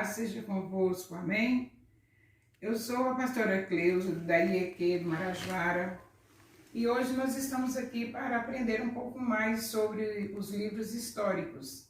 paz seja convosco, amém? Eu sou a pastora Cleusa, da IEQ do Marajoara, e hoje nós estamos aqui para aprender um pouco mais sobre os livros históricos.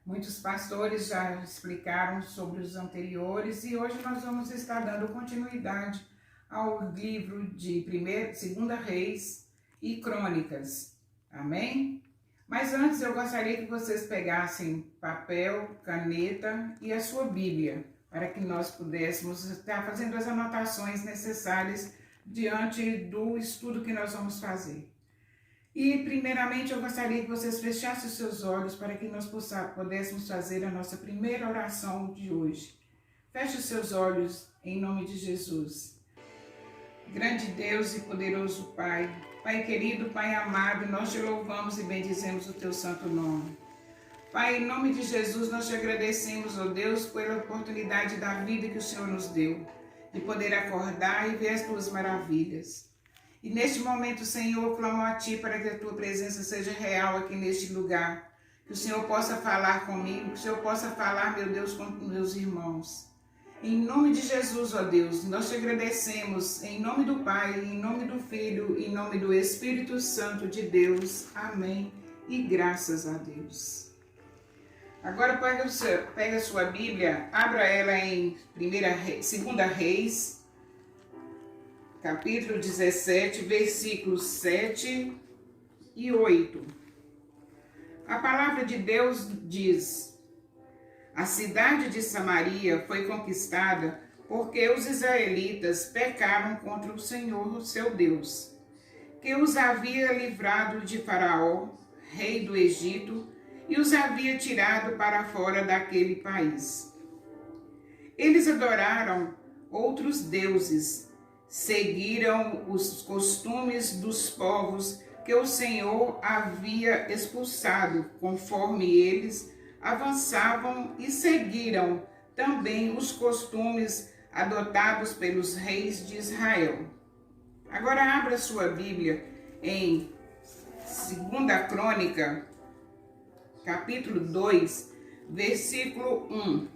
Muitos pastores já explicaram sobre os anteriores e hoje nós vamos estar dando continuidade ao livro de 2ª Reis e Crônicas, amém? Mas antes eu gostaria que vocês pegassem papel, caneta e a sua Bíblia, para que nós pudéssemos estar fazendo as anotações necessárias diante do estudo que nós vamos fazer. E primeiramente eu gostaria que vocês fechassem os seus olhos para que nós pudéssemos fazer a nossa primeira oração de hoje. Feche os seus olhos em nome de Jesus. Grande Deus e poderoso Pai, Pai querido, Pai amado, nós te louvamos e bendizemos o teu santo nome. Pai, em nome de Jesus, nós te agradecemos, ó Deus, pela oportunidade da vida que o Senhor nos deu, de poder acordar e ver as tuas maravilhas. E neste momento, Senhor, clamo a Ti para que a Tua presença seja real aqui neste lugar, que o Senhor possa falar comigo, que o Senhor possa falar, meu Deus, com meus irmãos. Em nome de Jesus, ó Deus, nós te agradecemos, em nome do Pai, em nome do Filho, em nome do Espírito Santo de Deus. Amém. E graças a Deus. Agora pega a sua Bíblia, abra ela em 2ª Reis, capítulo 17, versículos 7 e 8. A palavra de Deus diz: a cidade de Samaria foi conquistada porque os israelitas pecaram contra o Senhor, seu Deus, que os havia livrado de Faraó, rei do Egito, e os havia tirado para fora daquele país. Eles adoraram outros deuses, seguiram os costumes dos povos que o Senhor havia expulsado, conforme eles avançavam, e seguiram também os costumes adotados pelos reis de Israel. Agora abra sua Bíblia em 2ª Crônica, capítulo 2, versículo 1.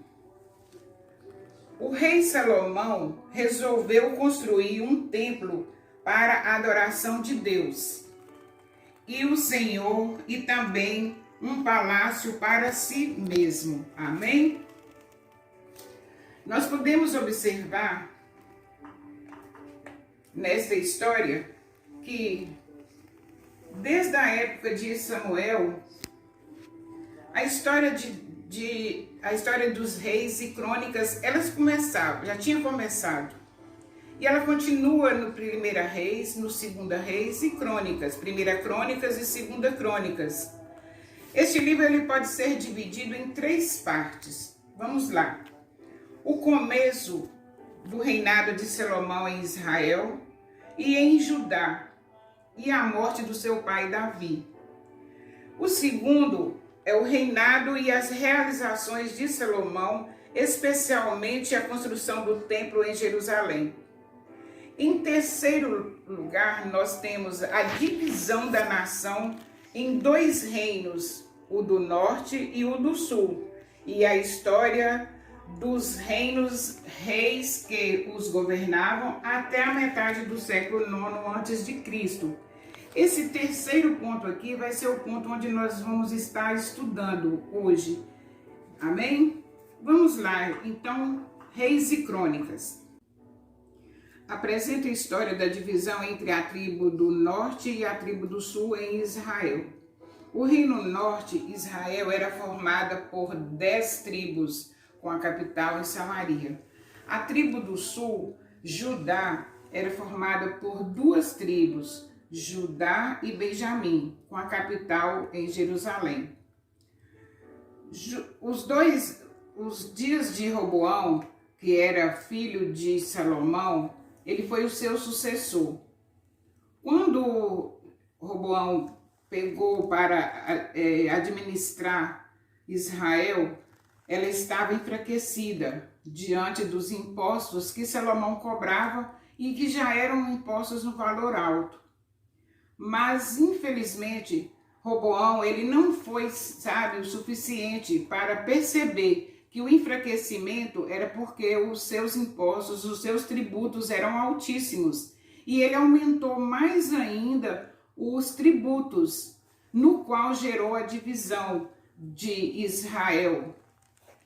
O rei Salomão resolveu construir um templo para a adoração de Deus e o Senhor, e também um palácio para si mesmo. Amém? Nós podemos observar nesta história que desde a época de Samuel, a história dos reis e crônicas, elas já tinha começado. E ela continua no 1ª Reis, no 2ª Reis e Crônicas, 1ª Crônicas e 2ª Crônicas. Este livro ele pode ser dividido em 3 partes. Vamos lá. O começo do reinado de Salomão em Israel e em Judá, e a morte do seu pai Davi. O segundo é o reinado e as realizações de Salomão, especialmente a construção do templo em Jerusalém. Em terceiro lugar, nós temos a divisão da nação em 2 reinos, o do norte e o do sul, e a história dos reis que os governavam até a metade do século IX a.C. Esse terceiro ponto aqui vai ser o ponto onde nós vamos estar estudando hoje. Amém? Vamos lá, então, Reis e Crônicas. Apresenta a história da divisão entre a tribo do norte e a tribo do sul em Israel. O reino norte, Israel, era formada por 10 tribos, com a capital em Samaria. A tribo do sul, Judá, era formada por 2 tribos, Judá e Benjamim, com a capital em Jerusalém. Os dias de Roboão, que era filho de Salomão, ele foi o seu sucessor. Quando Roboão pegou para administrar Israel, ela estava enfraquecida diante dos impostos que Salomão cobrava e que já eram impostos no valor alto. Mas, infelizmente, Roboão ele não foi sábio o suficiente para perceber que o enfraquecimento era porque os seus impostos, os seus tributos eram altíssimos. E ele aumentou mais ainda os tributos, no qual gerou a divisão de Israel.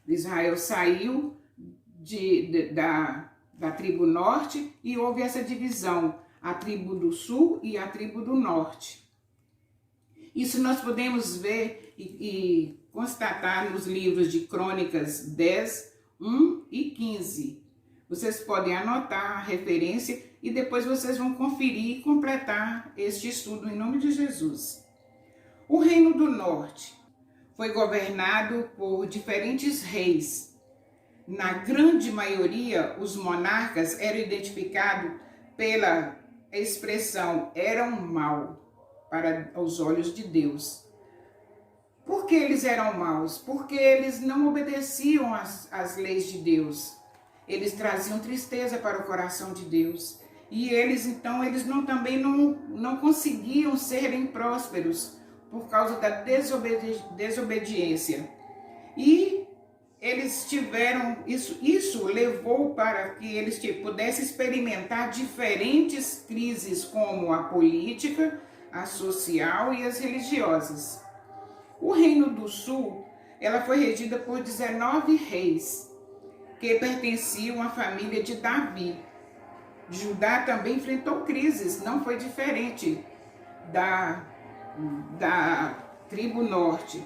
Israel saiu da tribo norte e houve essa divisão, a tribo do sul e a tribo do norte. Isso nós podemos ver e constatar nos livros de Crônicas 10, 1 e 15. Vocês podem anotar a referência e depois vocês vão conferir e completar este estudo em nome de Jesus. O Reino do Norte foi governado por diferentes reis. Na grande maioria, os monarcas eram identificados pela expressão eram mau para os olhos de Deus. Por que eles eram maus? Porque eles não obedeciam às leis de Deus. Eles traziam tristeza para o coração de Deus. E eles também não conseguiam serem prósperos por causa da desobediência. E eles tiveram, isso levou para que eles pudessem experimentar diferentes crises, como a política, a social e as religiosas. O Reino do Sul, ela foi regida por 19 reis, que pertenciam à família de Davi. Judá também enfrentou crises, não foi diferente da tribo norte.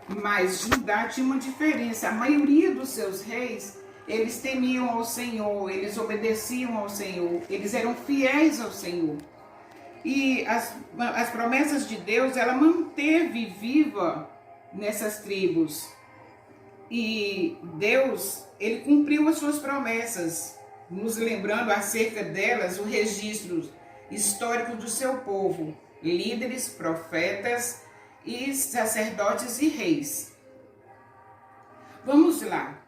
Mas Judá tinha uma diferença. A maioria dos seus reis, eles temiam ao Senhor, eles obedeciam ao Senhor, eles eram fiéis ao Senhor. E as promessas de Deus, ela manteve viva nessas tribos. E Deus, ele cumpriu as suas promessas, nos lembrando acerca delas o registro histórico do seu povo, líderes, profetas e sacerdotes e reis. Vamos lá.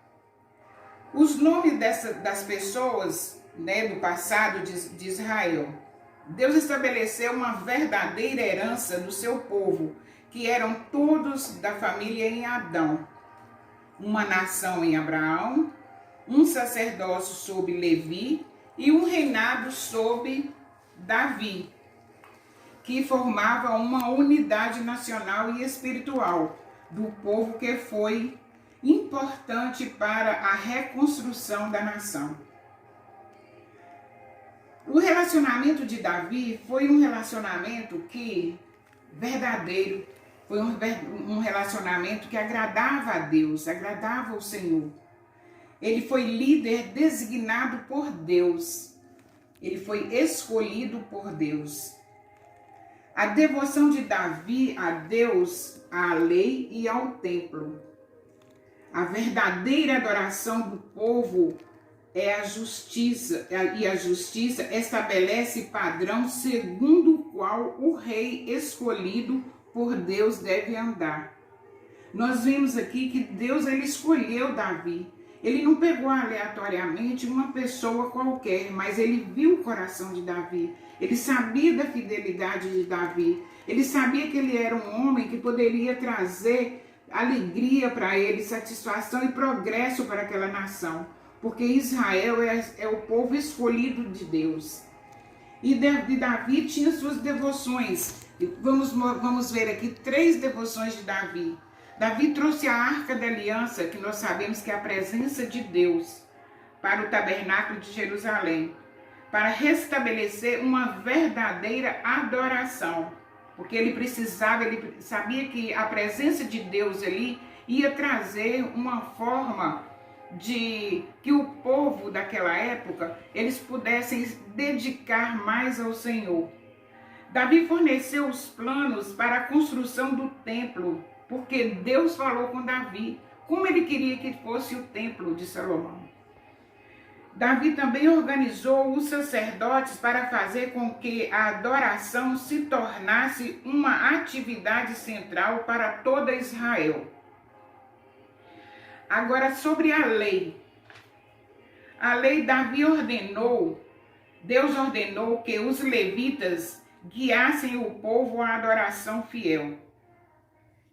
Os nomes das pessoas, do passado de Israel. Deus estabeleceu uma verdadeira herança do seu povo, que eram todos da família em Adão. Uma nação em Abraão, um sacerdócio sob Levi e um reinado sob Davi, que formava uma unidade nacional e espiritual do povo que foi importante para a reconstrução da nação. O relacionamento de Davi foi um relacionamento verdadeiro, foi um relacionamento que agradava a Deus, agradava ao Senhor. Ele foi líder designado por Deus, ele foi escolhido por Deus. A devoção de Davi a Deus, à lei e ao templo. A verdadeira adoração do povo é a justiça, e a justiça estabelece padrão segundo o qual o rei escolhido por Deus deve andar. Nós vimos aqui que Deus, ele escolheu Davi. Ele não pegou aleatoriamente uma pessoa qualquer, mas ele viu o coração de Davi. Ele sabia da fidelidade de Davi. Ele sabia que ele era um homem que poderia trazer alegria para ele, satisfação e progresso para aquela nação. Porque Israel é o povo escolhido de Deus. E Davi tinha suas devoções. Vamos ver aqui 3 devoções de Davi. Davi trouxe a Arca da Aliança, que nós sabemos que é a presença de Deus, para o tabernáculo de Jerusalém, para restabelecer uma verdadeira adoração. Porque ele sabia que a presença de Deus ali ia trazer uma forma de que o povo daquela época, eles pudessem dedicar mais ao Senhor. Davi forneceu os planos para a construção do templo, porque Deus falou com Davi como ele queria que fosse o templo de Salomão. Davi também organizou os sacerdotes para fazer com que a adoração se tornasse uma atividade central para toda Israel. Agora, sobre a lei. A lei Deus ordenou que os levitas guiassem o povo à adoração fiel,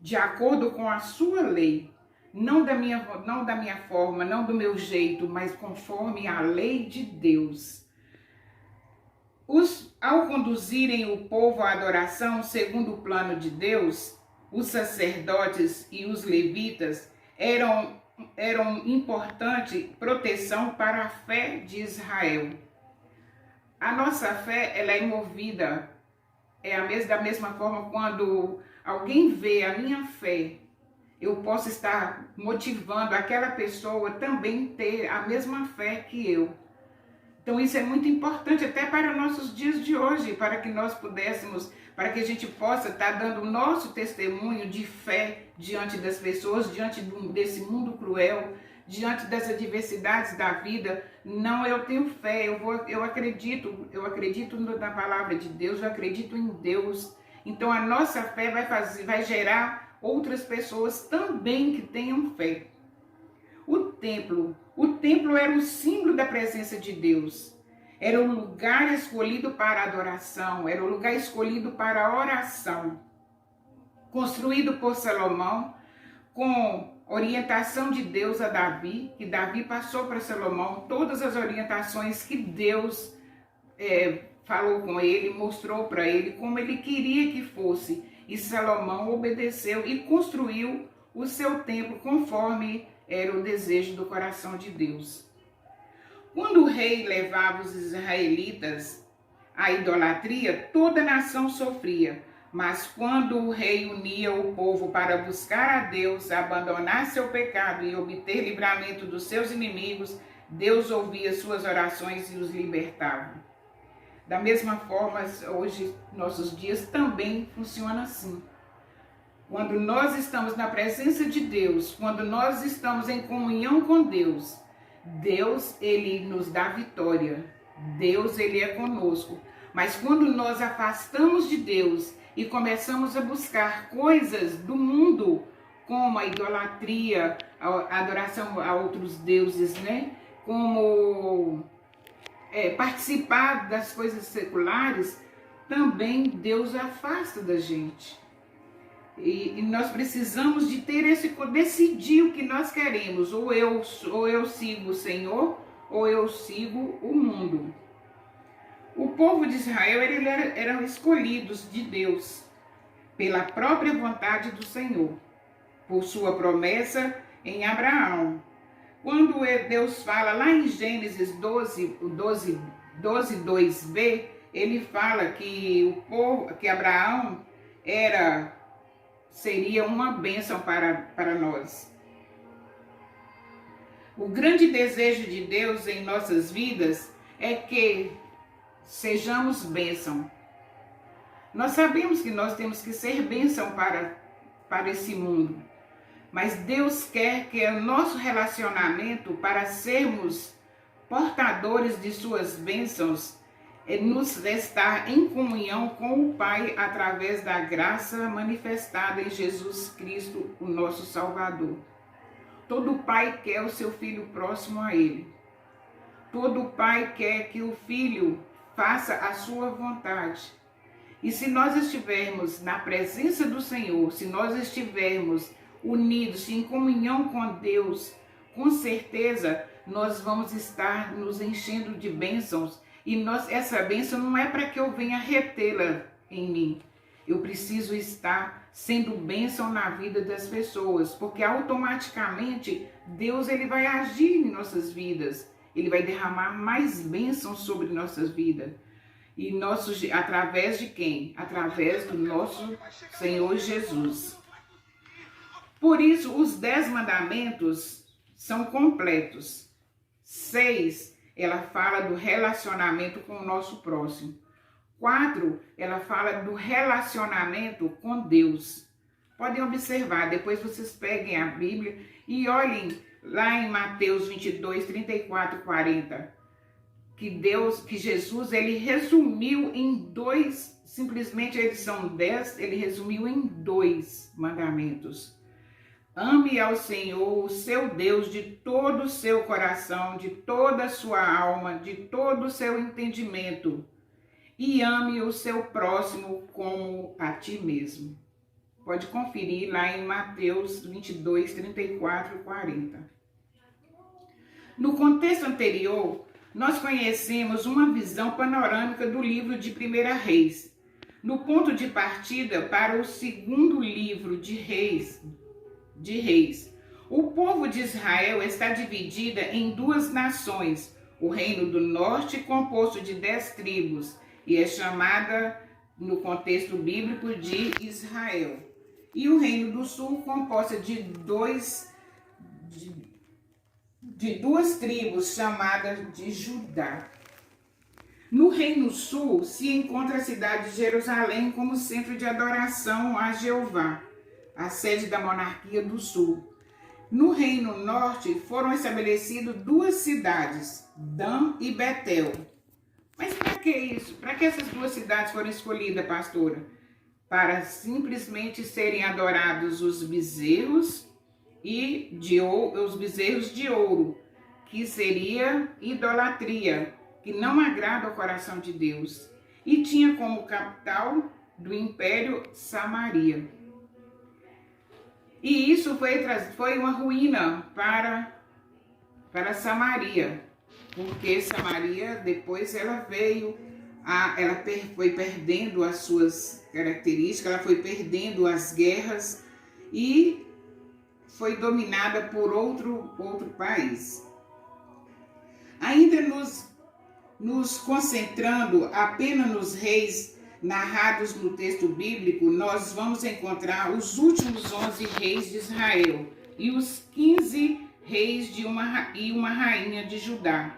de acordo com a sua lei. não da minha forma, não do meu jeito, mas conforme a lei de Deus. Ao conduzirem o povo à adoração segundo o plano de Deus, os sacerdotes e os levitas eram importante proteção para a fé de Israel. A nossa fé, ela é movida, da mesma forma quando alguém vê a minha fé, eu posso estar motivando aquela pessoa também ter a mesma fé que eu. Então isso é muito importante até para nossos dias de hoje, para que nós pudéssemos, para que a gente possa estar dando o nosso testemunho de fé diante das pessoas, diante desse mundo cruel, diante das adversidades da vida. Não, eu tenho fé, eu acredito na palavra de Deus, eu acredito em Deus. Então a nossa fé vai gerar outras pessoas também que tenham fé. O templo era o símbolo da presença de Deus. Era o lugar escolhido para adoração, era o lugar escolhido para oração. Construído por Salomão, com orientação de Deus a Davi, que Davi passou para Salomão todas as orientações que Deus falou com ele, mostrou para ele como ele queria que fosse. E Salomão obedeceu e construiu o seu templo conforme era o desejo do coração de Deus. Quando o rei levava os israelitas à idolatria, toda a nação sofria. Mas quando o rei unia o povo para buscar a Deus, abandonar seu pecado e obter livramento dos seus inimigos, Deus ouvia suas orações e os libertava. Da mesma forma, hoje, nossos dias também funcionam assim. Quando nós estamos na presença de Deus, quando nós estamos em comunhão com Deus, Deus, Ele nos dá vitória. Deus, Ele é conosco. Mas quando nós afastamos de Deus e começamos a buscar coisas do mundo, como a idolatria, a adoração a outros deuses, né? Como participar das coisas seculares, também Deus afasta da gente. E nós precisamos de ter decidir o que nós queremos. Ou eu sigo o Senhor, ou eu sigo o mundo. O povo de Israel eram escolhidos de Deus pela própria vontade do Senhor, por sua promessa em Abraão. Quando Deus fala lá em Gênesis 12:2b, ele fala que Abraão seria uma bênção para nós. O grande desejo de Deus em nossas vidas é que sejamos bênção. Nós sabemos que nós temos que ser bênção para esse mundo, mas Deus quer que o nosso relacionamento, para sermos portadores de suas bênçãos, nos estar em comunhão com o Pai através da graça manifestada em Jesus Cristo, o nosso Salvador. Todo pai quer o seu filho próximo a ele. Todo pai quer que o filho faça a sua vontade. E se nós estivermos na presença do Senhor, se nós estivermos unidos em comunhão com Deus, com certeza nós vamos estar nos enchendo de bênçãos. E essa bênção não é para que eu venha retê-la em mim. Eu preciso estar sendo bênção na vida das pessoas, porque automaticamente Deus, ele vai agir em nossas vidas. Ele vai derramar mais bênçãos sobre nossas vidas. E através de quem? Através do nosso Senhor Jesus. Por isso, os 10 mandamentos são completos. 6, ela fala do relacionamento com o nosso próximo. 4, ela fala do relacionamento com Deus. Podem observar, depois vocês peguem a Bíblia e olhem lá em Mateus 22, 34, 40. Que Jesus, ele resumiu em 2, simplesmente eles são 10, ele resumiu em 2 mandamentos. Ame ao Senhor, o seu Deus, de todo o seu coração, de toda a sua alma, de todo o seu entendimento. E ame o seu próximo como a ti mesmo. Pode conferir lá em Mateus 22, 34 e 40. No contexto anterior, nós conhecemos uma visão panorâmica do livro de 1 Reis, no ponto de partida para o segundo livro de Reis. O povo de Israel está dividido em duas nações, o Reino do Norte, composto de 10 tribos, e é chamada, no contexto bíblico, de Israel. E o Reino do Sul, composto de duas tribos, chamadas de Judá. No Reino Sul se encontra a cidade de Jerusalém como centro de adoração a Jeová, a sede da monarquia do Sul. No Reino Norte foram estabelecidas duas cidades, Dan e Betel. Mas para que isso? Para que essas duas cidades foram escolhidas, pastora? Para simplesmente serem adorados os bezerros os bezerros de ouro, que seria idolatria, que não agrada ao coração de Deus. E tinha como capital do império Samaria. E isso foi uma ruína para Samaria, porque Samaria depois ela foi perdendo as suas características, ela foi perdendo as guerras e foi dominada por outro país. Ainda nos concentrando apenas nos reis narrados no texto bíblico, nós vamos encontrar os últimos 11 reis de Israel e os 15 reis e uma rainha de Judá.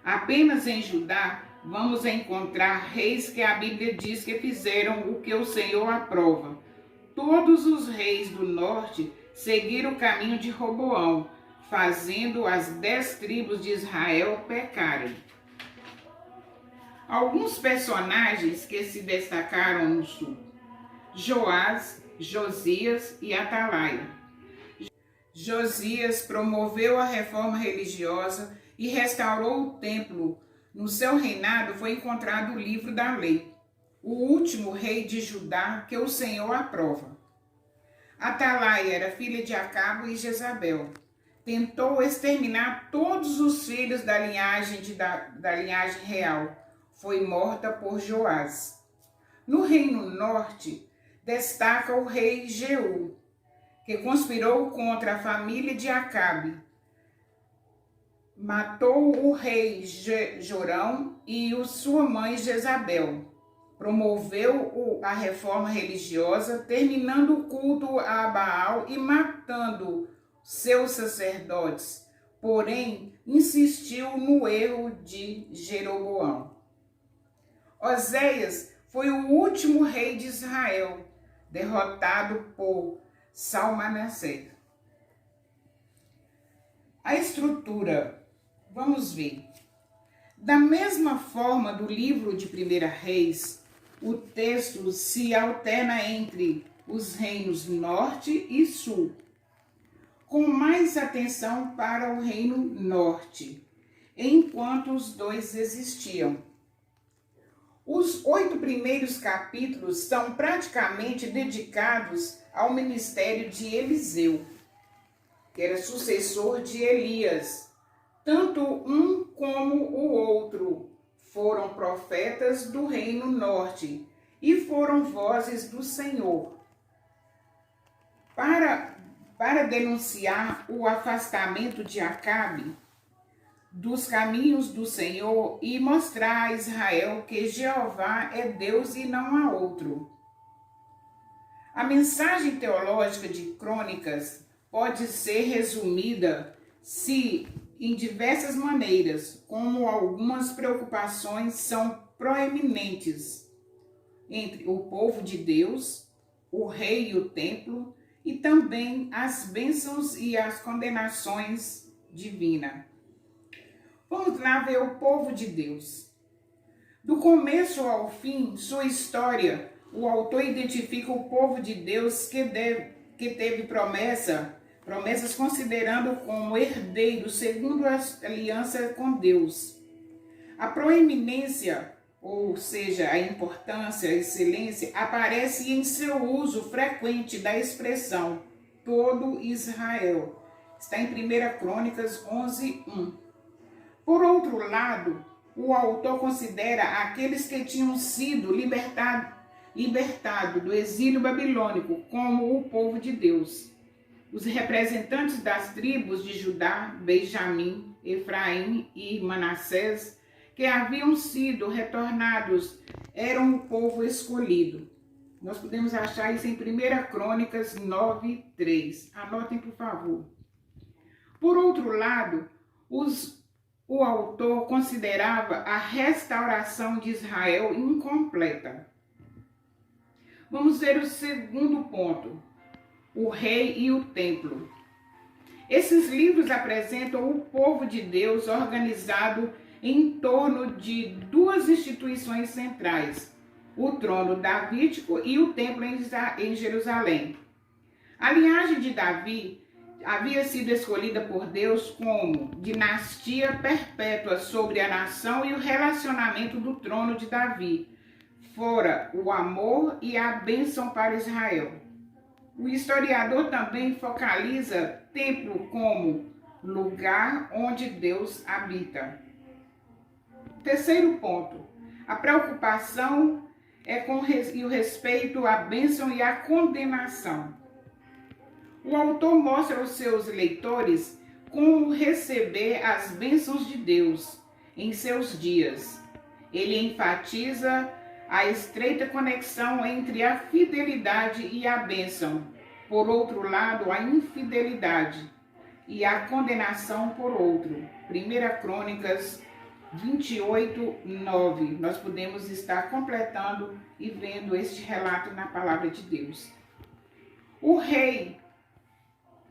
Apenas em Judá vamos encontrar reis que a Bíblia diz que fizeram o que o Senhor aprova. Todos os reis do norte seguiram o caminho de Roboão, fazendo as 10 tribos de Israel pecarem. Alguns personagens que se destacaram no sul: Joás, Josias e Atalaia. Josias promoveu a reforma religiosa e restaurou o templo. No seu reinado foi encontrado o livro da lei, o último rei de Judá que o Senhor aprova. Atalaia era filha de Acabe e Jezabel. Tentou exterminar todos os filhos da linhagem real. Foi morta por Joás. No Reino Norte, destaca o rei Jeú, que conspirou contra a família de Acabe. Matou o rei Jorão e sua mãe Jezabel. Promoveu a reforma religiosa, terminando o culto a Baal e matando seus sacerdotes. Porém, insistiu no erro de Jeroboão. Oséias foi o último rei de Israel, derrotado por Salmanassé. A estrutura, vamos ver. Da mesma forma do livro de 1 Reis, o texto se alterna entre os reinos norte e sul, com mais atenção para o reino norte, enquanto os dois existiam. Os 8 primeiros capítulos são praticamente dedicados ao ministério de Eliseu, que era sucessor de Elias. Tanto um como o outro foram profetas do reino norte e foram vozes do Senhor. Para denunciar o afastamento de Acabe dos caminhos do Senhor e mostrar a Israel que Jeová é Deus e não há outro. A mensagem teológica de Crônicas pode ser resumida em diversas maneiras, como algumas preocupações são proeminentes entre o povo de Deus, o rei e o templo, e também as bênçãos e as condenações divinas. Vamos lá ver o povo de Deus. Do começo ao fim, sua história, o autor identifica o povo de Deus que teve promessas considerando como herdeiro segundo a aliança com Deus. A proeminência ou seja, a importância, a excelência, aparece em seu uso frequente da expressão todo Israel. Está em 1 Crônicas 11:1. Por outro lado, o autor considera aqueles que tinham sido libertado do exílio babilônico como o povo de Deus. Os representantes das tribos de Judá, Benjamim, Efraim e Manassés, que haviam sido retornados, eram o povo escolhido. Nós podemos achar isso em 1 Crônicas 9:3. Anotem, por favor. Por outro lado, o autor considerava a restauração de Israel incompleta. Vamos ver o segundo ponto, o rei e o templo. Esses livros apresentam o povo de Deus organizado em torno de duas instituições centrais, o trono davídico e o templo em Jerusalém. A linhagem de Davi havia sido escolhida por Deus como dinastia perpétua sobre a nação e o relacionamento do trono de Davi, fora o amor e a bênção para Israel. O historiador também focaliza templo como lugar onde Deus habita. Terceiro ponto, a preocupação é com o respeito à bênção e à condenação. O autor mostra aos seus leitores como receber as bênçãos de Deus em seus dias. Ele enfatiza a estreita conexão entre a fidelidade e a bênção. Por outro lado, a infidelidade e a condenação por outro. 1 Crônicas 28:9. Nós podemos estar completando e vendo este relato na palavra de Deus. O rei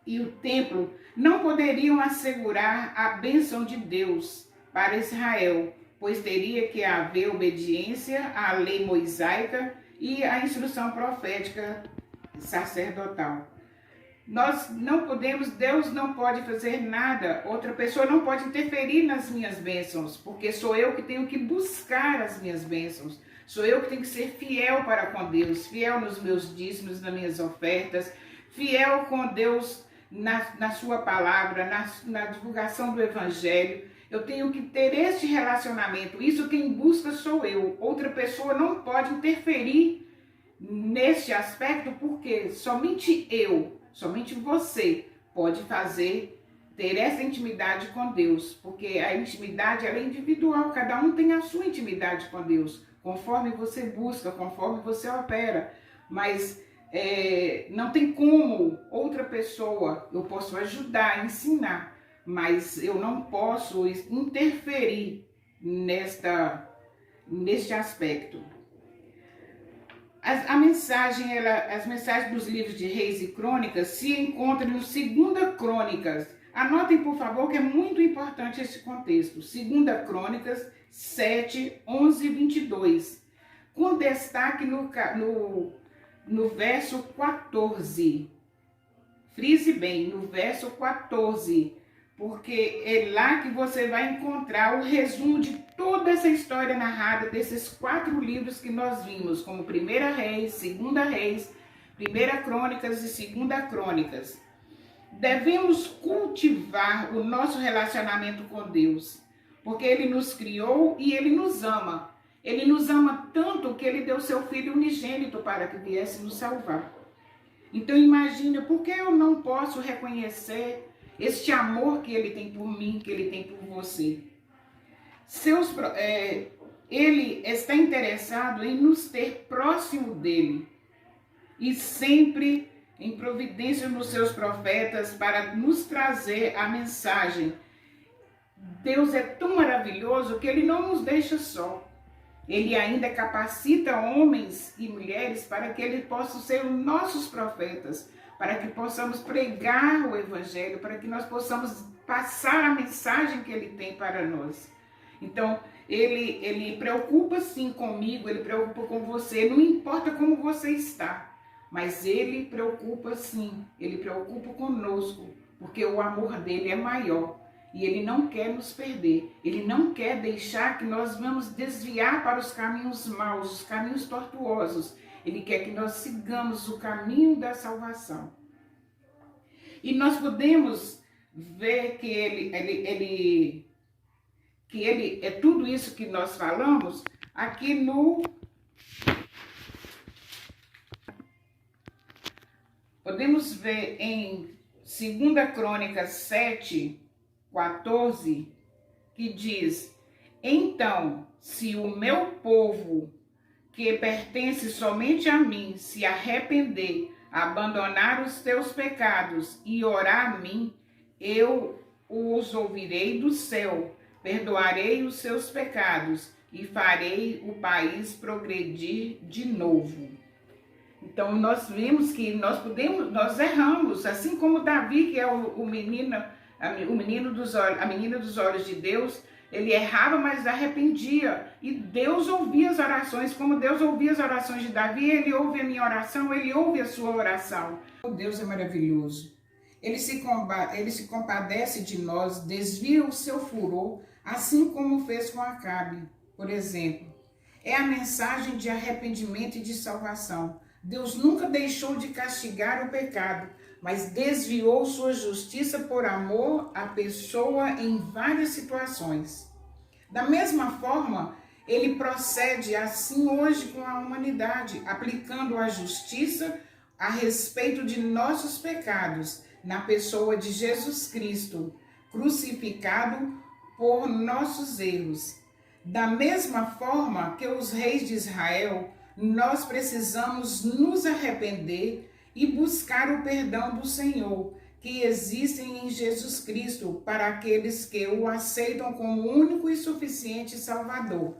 e o templo não poderiam assegurar a bênção de Deus para Israel, pois teria que haver obediência à lei mosaica e à instrução profética sacerdotal. Nós não podemos, Deus não pode fazer nada, outra pessoa não pode interferir nas minhas bênçãos, porque sou eu que tenho que buscar as minhas bênçãos, sou eu que tenho que ser fiel para com Deus, fiel nos meus dízimos, nas minhas ofertas, fiel com Deus na sua palavra, na divulgação do evangelho. Eu tenho que ter este relacionamento, isso quem busca sou eu, outra pessoa não pode interferir neste aspecto, porque somente eu, somente você pode ter essa intimidade com Deus, porque a intimidade ela é individual, cada um tem a sua intimidade com Deus, conforme você busca, conforme você opera, mas não tem como outra pessoa, eu posso ajudar, ensinar, mas eu não posso interferir neste aspecto. As mensagens dos livros de Reis e Crônicas se encontram no 2 Crônicas. Anotem, por favor, que é muito importante esse contexto. 2 Crônicas 7, 11 e 22. Com destaque no verso 14. Frise bem, no verso 14. Porque é lá que você vai encontrar o resumo de toda essa história narrada desses 4 livros que nós vimos, como 1 Reis, 2 Reis, 1 Crônicas e 2 Crônicas. Devemos cultivar o nosso relacionamento com Deus, porque Ele nos criou e Ele nos ama. Ele nos ama tanto que Ele deu seu Filho unigênito para que viesse nos salvar. Então imagina, por que eu não posso reconhecer este amor que Ele tem por mim, que Ele tem por você? Ele está interessado em nos ter próximo dEle e sempre em providência nos seus profetas para nos trazer a mensagem. Deus é tão maravilhoso que Ele não nos deixa só. Ele ainda capacita homens e mulheres para que eles possam ser os nossos profetas, para que possamos pregar o evangelho, para que nós possamos passar a mensagem que Ele tem para nós. Então, ele preocupa sim comigo, Ele preocupa com você, não importa como você está, mas Ele preocupa sim, Ele preocupa conosco, porque o amor dEle é maior. E Ele não quer nos perder. Ele não quer deixar que nós vamos desviar para os caminhos maus, os caminhos tortuosos. Ele quer que nós sigamos o caminho da salvação. E nós podemos ver que ele é tudo isso que nós falamos aqui no... Podemos ver em 2 Crônicas 7:14, que diz: então, se o meu povo, que pertence somente a mim, se arrepender, abandonar os teus pecados e orar a mim, eu os ouvirei do céu, perdoarei os seus pecados e farei o país progredir de novo. Então nós vimos que nós erramos, assim como Davi, que é a menina dos olhos de Deus. Ele errava, mas arrependia. E Deus ouvia as orações. Como Deus ouvia as orações de Davi, Ele ouve a minha oração, Ele ouve a sua oração. Deus é maravilhoso. Ele se compadece de nós, desvia o seu furor, assim como fez com Acabe, por exemplo. É a mensagem de arrependimento e de salvação. Deus nunca deixou de castigar o pecado, mas desviou sua justiça por amor à pessoa em várias situações. Da mesma forma, ele procede assim hoje com a humanidade, aplicando a justiça a respeito de nossos pecados, na pessoa de Jesus Cristo, crucificado por nossos erros. Da mesma forma que os reis de Israel, nós precisamos nos arrepender e buscar o perdão do Senhor, que existem em Jesus Cristo para aqueles que o aceitam como único e suficiente Salvador.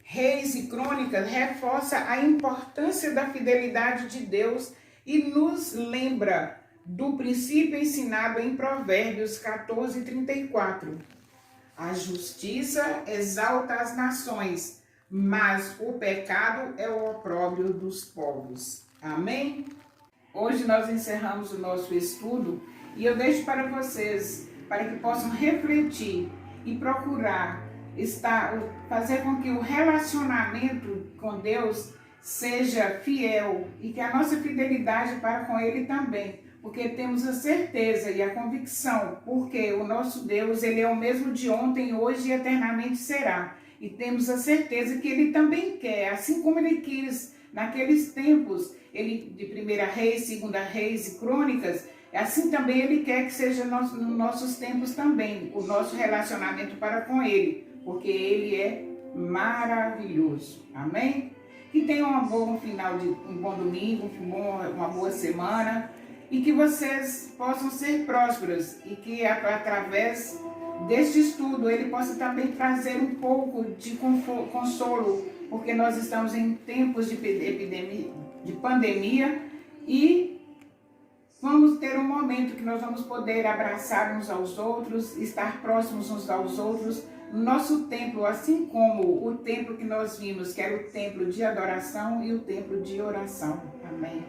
Reis e Crônicas reforça a importância da fidelidade de Deus e nos lembra do princípio ensinado em Provérbios 14:34. A justiça exalta as nações, mas o pecado é o opróbrio dos povos. Amém? Hoje nós encerramos o nosso estudo e eu deixo para vocês, para que possam refletir e procurar fazer com que o relacionamento com Deus seja fiel e que a nossa fidelidade para com Ele também, porque temos a certeza e a convicção, porque o nosso Deus, Ele é o mesmo de ontem, hoje e eternamente será. E temos a certeza que Ele também quer, assim como Ele quis naqueles tempos, Ele de 1 Reis, 2 Reis e Crônicas, assim também Ele quer que seja nos nossos tempos também, o nosso relacionamento para com Ele, porque Ele é maravilhoso. Amém? Que tenham um bom domingo, uma boa semana, e que vocês possam ser prósperos e que através deste estudo ele possa também trazer um pouco de consolo, porque nós estamos em tempos de pandemia e vamos ter um momento que nós vamos poder abraçar uns aos outros, estar próximos uns aos outros, no nosso templo, assim como o templo que nós vimos, que era o templo de adoração e o templo de oração. Amém.